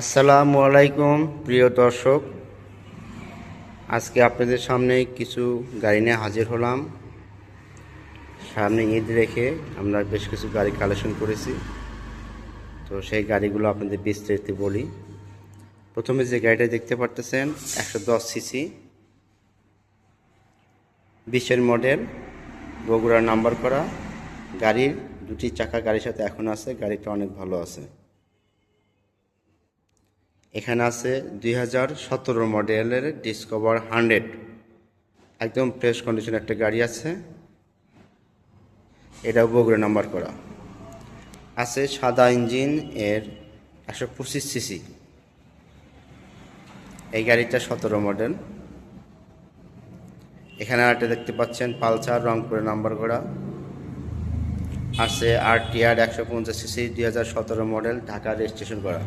আসসালামু আলাইকুম প্রিয় দর্শক, আজকে আপনাদের সামনে কিছু গাড়ি নিয়ে হাজির হলাম। সামনে ঈদ রেখে আমরা বেশ কিছু গাড়ি কালেকশন করেছি, তো সেই গাড়িগুলো আপনাদের বিস্তারিত বলি। প্রথমে যে গাড়িটা দেখতে পারতেছেন 110 সিসি 20-এর মডেল, বগুড়ার নাম্বার করা। গাড়ির দুটি চাকা গাড়ির সাথে এখন আছে, গাড়িটা অনেক ভালো আছে। এখানে আছে 2017 মডেলের ডিসকভার 100, একদম ফ্রেশ কন্ডিশন একটা গাড়ি আছে, এটাও বগুড়া নাম্বার করা আছে। সাদা ইঞ্জিন এর 125 সিসি, এই গাড়িটা 17 মডেল। এখানে আরেকটা দেখতে পাচ্ছেন পালসার, রংপুরে নাম্বার করা আছে। RTR 150 CC 2017 model, Dhaka registration করা।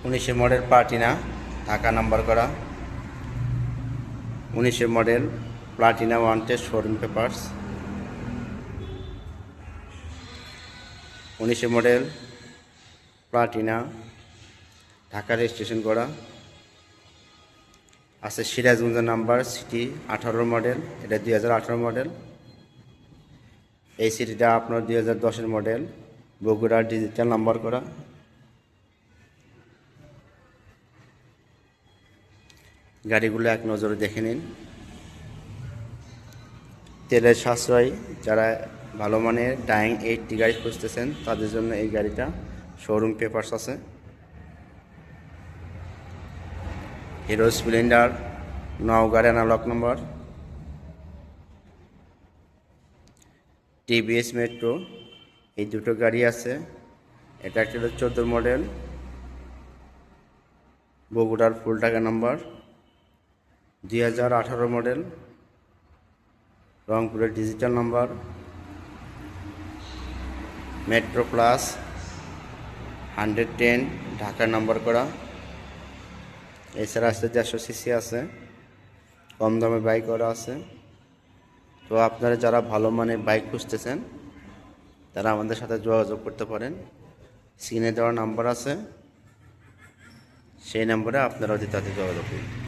19-এর মডেল প্লাটিনা, ঢাকা নাম্বার করা। 19-এর model Platina wanted, showroom papers. 19-এর মডেল প্লাটিনা, ঢাকা রেজিস্ট্রেশন করা আছে। সিরাজগঞ্জ নাম্বার, সিটি 18 মডেল, এটা 2018 মডেল। এই সিটিটা আপনার 2010-এর মডেল, বগুড়া ডিজিটাল নাম্বার করা। গাড়িগুলো এক নজরে দেখে নিন। তেলের সাশ্রয়, যারা ভালো মানের ডাইং 80 গাড়ি খুঁজতেছেন তাদের জন্য এই গাড়িটা, শোরুম পেপারস আছে। হিরো স্প্লেন্ডার, নওগাঁ অ্যানালগ নম্বর। টিভিএস মেট্রো, এই দুটো গাড়ি আছে। এটা একটা 14 মডেল, বগুড়ার ফুল টাকা নাম্বার। 2018 মডেল, রংপুরের ডিজিটাল নাম্বার। মেট্রো প্লাস 110, ঢাকার নাম্বার করা। এছাড়া আছে 150 সিসি আছে, কম দামে বাইক করা আছে। তো আপনারা যারা ভালো মানের বাইক খুঁজতেছেন তারা আমাদের সাথে যোগাযোগ করতে পারেন। স্ক্রিনে দেওয়ার নাম্বার আছে, সেই নাম্বারে আপনারা তাদের যোগাযোগ করুন।